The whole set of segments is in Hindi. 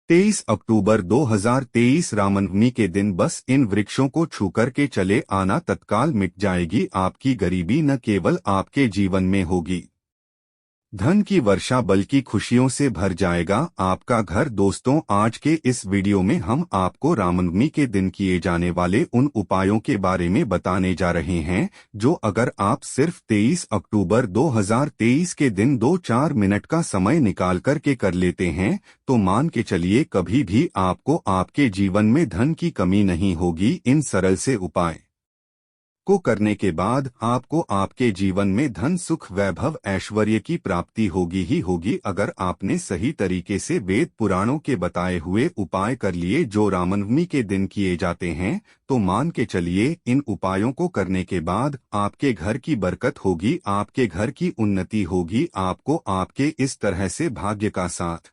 23 अक्टूबर 2023 रामनवमी के दिन बस इन वृक्षों को छू कर के चले आना तत्काल मिट जाएगी आपकी गरीबी। न केवल आपके जीवन में होगी धन की वर्षा बल्कि खुशियों से भर जाएगा आपका घर। दोस्तों, आज के इस वीडियो में हम आपको रामनवमी के दिन किए जाने वाले उन उपायों के बारे में बताने जा रहे हैं जो अगर आप सिर्फ 23 अक्टूबर 2023 के दिन 2-4 मिनट का समय निकाल कर के कर लेते हैं तो मान के चलिए कभी भी आपको आपके जीवन में धन की कमी नहीं होगी। इन सरल से उपाय को करने के बाद आपको आपके जीवन में धन, सुख, वैभव, ऐश्वर्य की प्राप्ति होगी ही होगी अगर आपने सही तरीके से वेद पुराणों के बताए हुए उपाय कर लिए जो रामनवमी के दिन किए जाते हैं। तो मान के चलिए इन उपायों को करने के बाद आपके घर की बरकत होगी, आपके घर की उन्नति होगी, आपको आपके इस तरह से भाग्य का साथ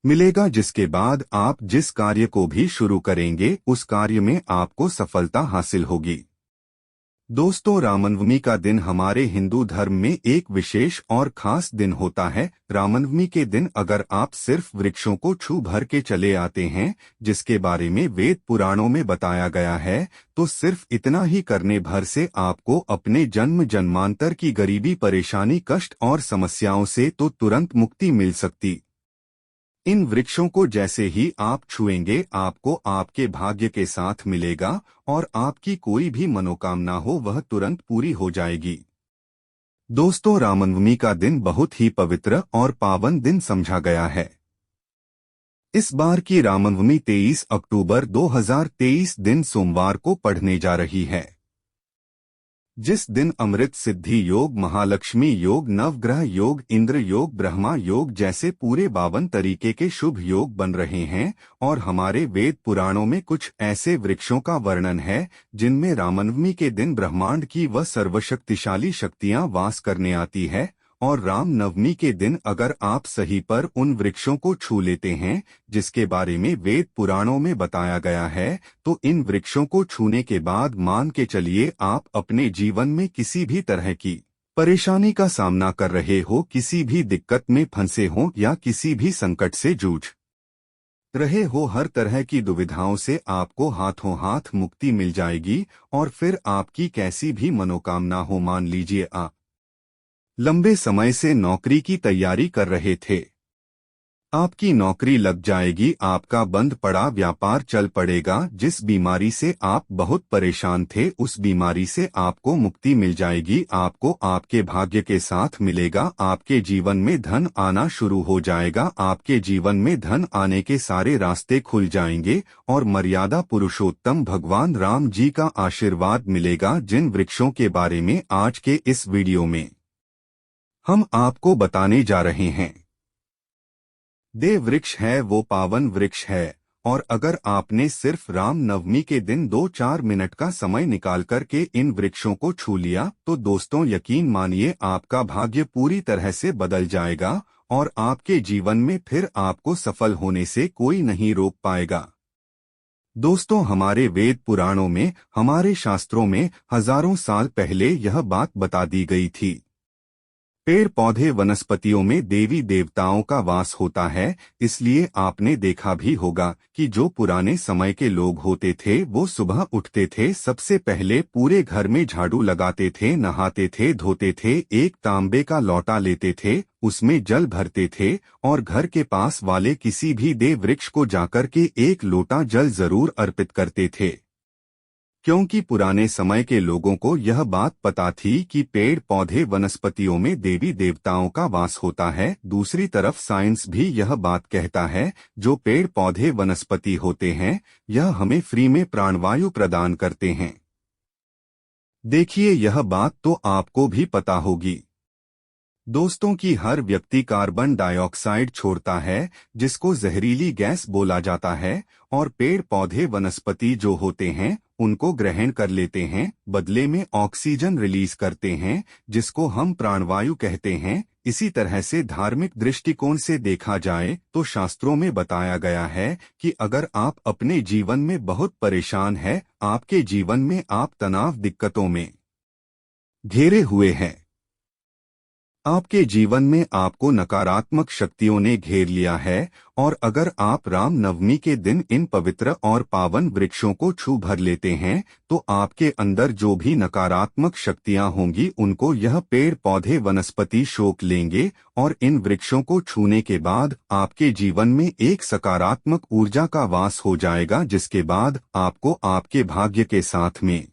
मिलेगा जिसके बाद आप जिस कार्य को भी शुरू करेंगे उस कार्य में आपको सफलता हासिल होगी। दोस्तों, रामनवमी का दिन हमारे हिंदू धर्म में एक विशेष और खास दिन होता है। रामनवमी के दिन अगर आप सिर्फ वृक्षों को छू भर के चले आते हैं जिसके बारे में वेद पुराणों में बताया गया है तो सिर्फ इतना ही करने भर से आपको अपने जन्म जन्मांतर की गरीबी, परेशानी, कष्ट और समस्याओं से तो तुरंत मुक्ति मिल सकती। इन वृक्षों को जैसे ही आप छुएंगे आपको आपके भाग्य के साथ मिलेगा और आपकी कोई भी मनोकामना हो वह तुरंत पूरी हो जाएगी। दोस्तों, रामनवमी का दिन बहुत ही पवित्र और पावन दिन समझा गया है। इस बार की रामनवमी 23 अक्टूबर 2023 दिन सोमवार को पढ़ने जा रही है, जिस दिन अमृत सिद्धि योग, महालक्ष्मी योग, नवग्रह योग, इंद्र योग, ब्रह्मा योग जैसे पूरे 52 तरीके के शुभ योग बन रहे हैं। और हमारे वेद पुराणों में कुछ ऐसे वृक्षों का वर्णन है जिनमें रामनवमी के दिन ब्रह्मांड की वह सर्वशक्तिशाली शक्तियां वास करने आती है। और राम नवमी के दिन अगर आप सही पर उन वृक्षों को छू लेते हैं जिसके बारे में वेद पुराणों में बताया गया है तो इन वृक्षों को छूने के बाद मान के चलिए आप अपने जीवन में किसी भी तरह की परेशानी का सामना कर रहे हो, किसी भी दिक्कत में फंसे हो या किसी भी संकट से जूझ रहे हो, हर तरह की दुविधाओं से आपको हाथों हाथ मुक्ति मिल जाएगी। और फिर आपकी कैसी भी मनोकामना हो, मान लीजिए आप लंबे समय से नौकरी की तैयारी कर रहे थे, आपकी नौकरी लग जाएगी, आपका बंद पड़ा व्यापार चल पड़ेगा, जिस बीमारी से आप बहुत परेशान थे उस बीमारी से आपको मुक्ति मिल जाएगी, आपको आपके भाग्य के साथ मिलेगा, आपके जीवन में धन आना शुरू हो जाएगा, आपके जीवन में धन आने के सारे रास्ते खुल जाएंगे और मर्यादा पुरुषोत्तम भगवान राम जी का आशीर्वाद मिलेगा। जिन वृक्षों के बारे में आज के इस वीडियो में हम आपको बताने जा रहे हैं, देव वृक्ष है, वो पावन वृक्ष है। और अगर आपने सिर्फ राम नवमी के दिन 2-4 मिनट का समय निकाल कर के इन वृक्षों को छू लिया तो दोस्तों यकीन मानिए आपका भाग्य पूरी तरह से बदल जाएगा और आपके जीवन में फिर आपको सफल होने से कोई नहीं रोक पाएगा। दोस्तों, हमारे वेद पुराणों में, हमारे शास्त्रों में हजारों साल पहले यह बात बता दी गई थी। पेड़ पौधे वनस्पतियों में देवी देवताओं का वास होता है, इसलिए आपने देखा भी होगा कि जो पुराने समय के लोग होते थे वो सुबह उठते थे, सबसे पहले पूरे घर में झाड़ू लगाते थे, नहाते थे, धोते थे, एक तांबे का लोटा लेते थे, उसमें जल भरते थे और घर के पास वाले किसी भी देव वृक्ष को जाकर के एक लोटा जल जरूर अर्पित करते थे, क्योंकि पुराने समय के लोगों को यह बात पता थी कि पेड़ पौधे वनस्पतियों में देवी देवताओं का वास होता है। दूसरी तरफ साइंस भी यह बात कहता है जो पेड़ पौधे वनस्पति होते हैं यह हमें फ्री में प्राणवायु प्रदान करते हैं। देखिए, यह बात तो आपको भी पता होगी दोस्तों कि हर व्यक्ति कार्बन डाइऑक्साइड छोड़ता है जिसको जहरीली गैस बोला जाता है और पेड़ पौधे वनस्पति जो होते हैं उनको ग्रहण कर लेते हैं, बदले में ऑक्सीजन रिलीज करते हैं जिसको हम प्राणवायु कहते हैं। इसी तरह से धार्मिक दृष्टिकोण से देखा जाए तो शास्त्रों में बताया गया है कि अगर आप अपने जीवन में बहुत परेशान हैं, आपके जीवन में आप तनाव दिक्कतों में घिरे हुए हैं आपके जीवन में आपको नकारात्मक शक्तियों ने घेर लिया है और अगर आप राम नवमी के दिन इन पवित्र और पावन वृक्षों को छू भर लेते हैं तो आपके अंदर जो भी नकारात्मक शक्तियां होंगी उनको यह पेड़ पौधे वनस्पति शोक लेंगे और इन वृक्षों को छूने के बाद आपके जीवन में एक सकारात्मक ऊर्जा का वास हो जाएगा, जिसके बाद आपको आपके भाग्य के साथ में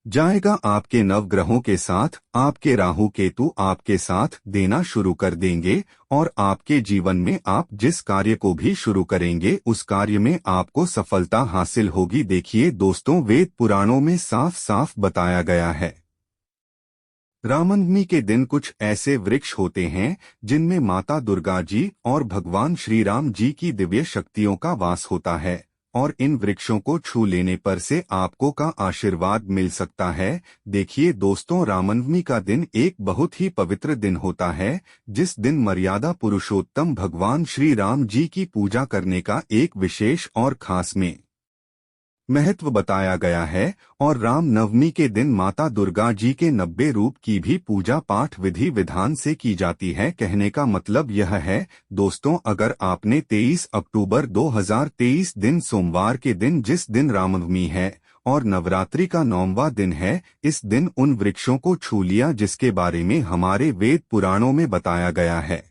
जाएगा, आपके नवग्रहों के साथ, आपके राहु केतु आपके साथ देना शुरू कर देंगे और आपके जीवन में आप जिस कार्य को भी शुरू करेंगे उस कार्य में आपको सफलता हासिल होगी। देखिए दोस्तों, वेद पुराणों में साफ साफ बताया गया है, रामनवमी के दिन कुछ ऐसे वृक्ष होते हैं जिनमें माता दुर्गा जी और भगवान श्री राम जी की दिव्य शक्तियों का वास होता है और इन वृक्षों को छू लेने पर से आपको का आशीर्वाद मिल सकता है। देखिए दोस्तों, रामनवमी का दिन एक बहुत ही पवित्र दिन होता है, जिस दिन मर्यादा पुरुषोत्तम भगवान श्री राम जी की पूजा करने का एक विशेष और खास में महत्व बताया गया है और राम नवमी के दिन माता दुर्गा जी के 90 रूप की भी पूजा पाठ विधि विधान से की जाती है। कहने का मतलब यह है दोस्तों, अगर आपने 23 अक्टूबर 2023 दिन सोमवार के दिन जिस दिन रामनवमी है और नवरात्रि का 9वां दिन है, इस दिन उन वृक्षों को छू लिया जिसके बारे में हमारे वेद पुराणों में बताया गया है,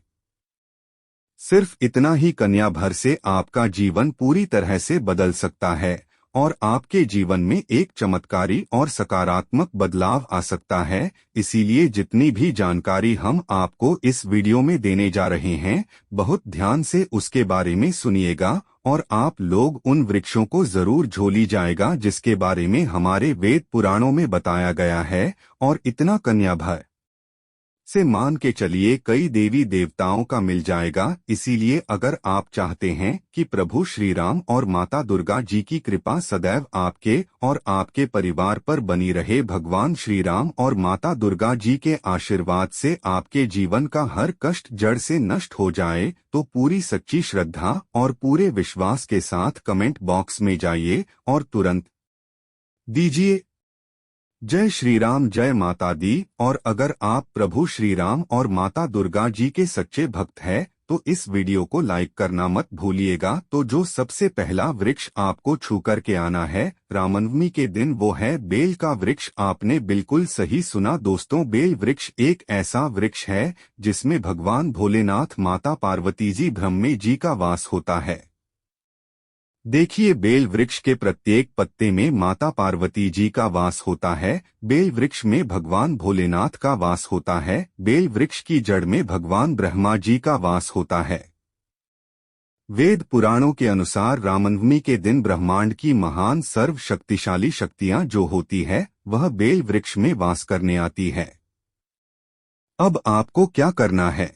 सिर्फ इतना ही कन्या भर से आपका जीवन पूरी तरह से बदल सकता है और आपके जीवन में एक चमत्कारी और सकारात्मक बदलाव आ सकता है। इसीलिए जितनी भी जानकारी हम आपको इस वीडियो में देने जा रहे हैं, बहुत ध्यान से उसके बारे में सुनिएगा और आप लोग उन वृक्षों को जरूर झोली जाएगा जिसके बारे में हमारे वेद पुराणों में बताया गया है। और इतना कन्या भर से मान के चलिए कई देवी देवताओं का मिल जाएगा। इसीलिए अगर आप चाहते हैं कि प्रभु श्री राम और माता दुर्गा जी की कृपा सदैव आपके और आपके परिवार पर बनी रहे, भगवान श्री राम और माता दुर्गा जी के आशीर्वाद से आपके जीवन का हर कष्ट जड़ से नष्ट हो जाए, तो पूरी सच्ची श्रद्धा और पूरे विश्वास के साथ कमेंट बॉक्स में जाइए और तुरंत दीजिए जय श्री राम, जय माता दी। और अगर आप प्रभु श्री राम और माता दुर्गा जी के सच्चे भक्त हैं तो इस वीडियो को लाइक करना मत भूलिएगा। तो जो सबसे पहला वृक्ष आपको छू कर के आना है रामनवमी के दिन, वो है बेल का वृक्ष। आपने बिल्कुल सही सुना दोस्तों, बेल वृक्ष एक ऐसा वृक्ष है जिसमें भगवान भोलेनाथ, माता पार्वती जी, ब्रह्मे जी का वास होता है। देखिए, बेल वृक्ष के प्रत्येक पत्ते में माता पार्वती जी का वास होता है, बेल वृक्ष में भगवान भोलेनाथ का वास होता है, बेल वृक्ष की जड़ में भगवान ब्रह्मा जी का वास होता है। वेद पुराणों के अनुसार रामनवमी के दिन ब्रह्मांड की महान सर्व शक्तिशाली शक्तियां जो होती है वह बेल वृक्ष में वास करने आती है। अब आपको क्या करना है?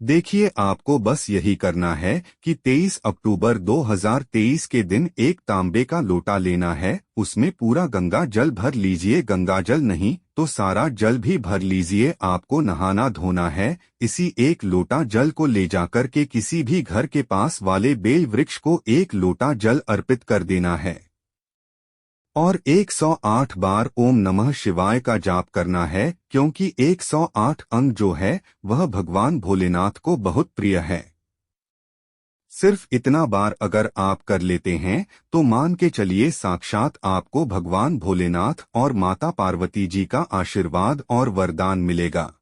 देखिए, आपको बस यही करना है कि 23 अक्टूबर 2023 के दिन एक तांबे का लोटा लेना है, उसमें पूरा गंगा जल भर लीजिए, गंगा जल नहीं तो सारा जल भी भर लीजिए। आपको नहाना धोना है। इसी एक लोटा जल को ले जाकर के किसी भी घर के पास वाले बेल वृक्ष को एक लोटा जल अर्पित कर देना है और 108 बार ओम नमः शिवाय का जाप करना है, क्योंकि 108 अंग जो है वह भगवान भोलेनाथ को बहुत प्रिय है। सिर्फ इतना बार अगर आप कर लेते हैं तो मान के चलिए साक्षात आपको भगवान भोलेनाथ और माता पार्वती जी का आशीर्वाद और वरदान मिलेगा।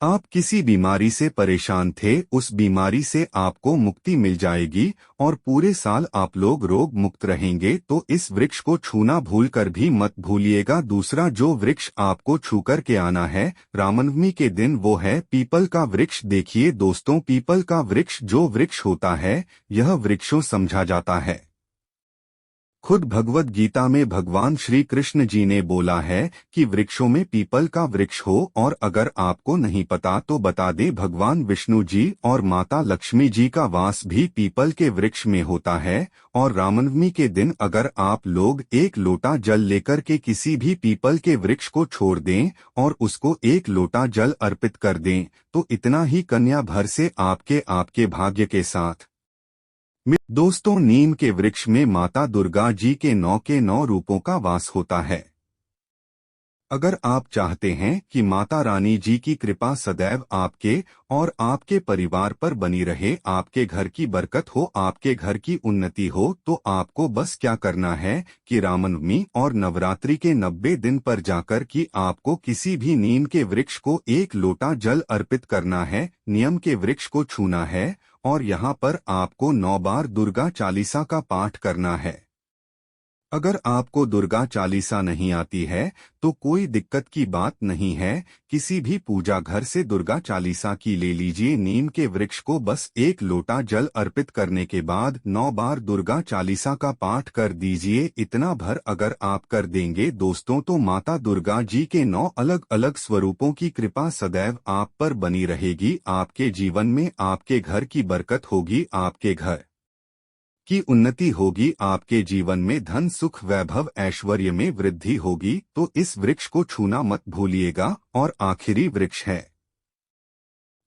आप किसी बीमारी से परेशान थे, उस बीमारी से आपको मुक्ति मिल जाएगी और पूरे साल आप लोग रोग मुक्त रहेंगे। तो इस वृक्ष को छूना भूल कर भी मत भूलिएगा। दूसरा जो वृक्ष आपको छू कर के आना है रामनवमी के दिन, वो है पीपल का वृक्ष। देखिए दोस्तों, पीपल का वृक्ष जो वृक्ष होता है, यह वृक्षों समझा जाता है। खुद भगवद गीता में भगवान श्री कृष्ण जी ने बोला है कि वृक्षों में पीपल का वृक्ष हो। और अगर आपको नहीं पता तो बता दें, भगवान विष्णु जी और माता लक्ष्मी जी का वास भी पीपल के वृक्ष में होता है। और रामनवमी के दिन अगर आप लोग एक लोटा जल लेकर के किसी भी पीपल के वृक्ष को छोड़ दें और उसको एक लोटा जल अर्पित कर दें, तो इतना ही कन्या भर से आपके भाग्य के साथ दोस्तों, नीम के वृक्ष में माता दुर्गा जी के 9 रूपों का वास होता है। अगर आप चाहते हैं कि माता रानी जी की कृपा सदैव आपके और आपके परिवार पर बनी रहे, आपके घर की बरकत हो, आपके घर की उन्नति हो, तो आपको बस क्या करना है कि रामनवमी और नवरात्रि के 90 दिन पर जाकर कि आपको किसी भी नीम के वृक्ष को एक लोटा जल अर्पित करना है, नियम के वृक्ष को छूना है और यहाँ पर आपको 9 बार दुर्गा चालीसा का पाठ करना है। अगर आपको दुर्गा चालीसा नहीं आती है तो कोई दिक्कत की बात नहीं है, किसी भी पूजा घर से दुर्गा चालीसा की ले लीजिए। नीम के वृक्ष को बस एक लोटा जल अर्पित करने के बाद 9 बार दुर्गा चालीसा का पाठ कर दीजिए। इतना भर अगर आप कर देंगे दोस्तों तो माता दुर्गा जी के 9 अलग अलग स्वरूपों की कृपा सदैव आप पर बनी रहेगी। आपके जीवन में आपके घर की बरकत होगी, आपके घर की उन्नति होगी, आपके जीवन में धन सुख वैभव ऐश्वर्य में वृद्धि होगी। तो इस वृक्ष को छूना मत भूलिएगा। और आखिरी वृक्ष है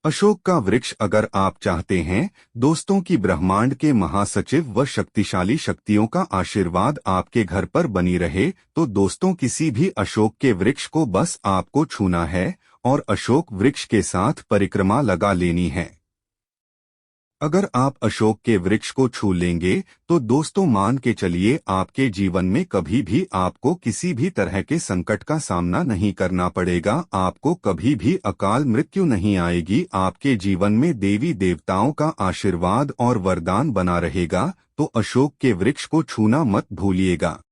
अशोक का वृक्ष। अगर आप चाहते हैं दोस्तों की ब्रह्मांड के महासचिव व शक्तिशाली शक्तियों का आशीर्वाद आपके घर पर बनी रहे, तो दोस्तों किसी भी अशोक के वृक्ष को बस आपको छूना है और अशोक वृक्ष के साथ परिक्रमा लगा लेनी है। अगर आप अशोक के वृक्ष को छू लेंगे तो दोस्तों मान के चलिए आपके जीवन में कभी भी आपको किसी भी तरह के संकट का सामना नहीं करना पड़ेगा, आपको कभी भी अकाल मृत्यु नहीं आएगी, आपके जीवन में देवी देवताओं का आशीर्वाद और वरदान बना रहेगा। तो अशोक के वृक्ष को छूना मत भूलिएगा।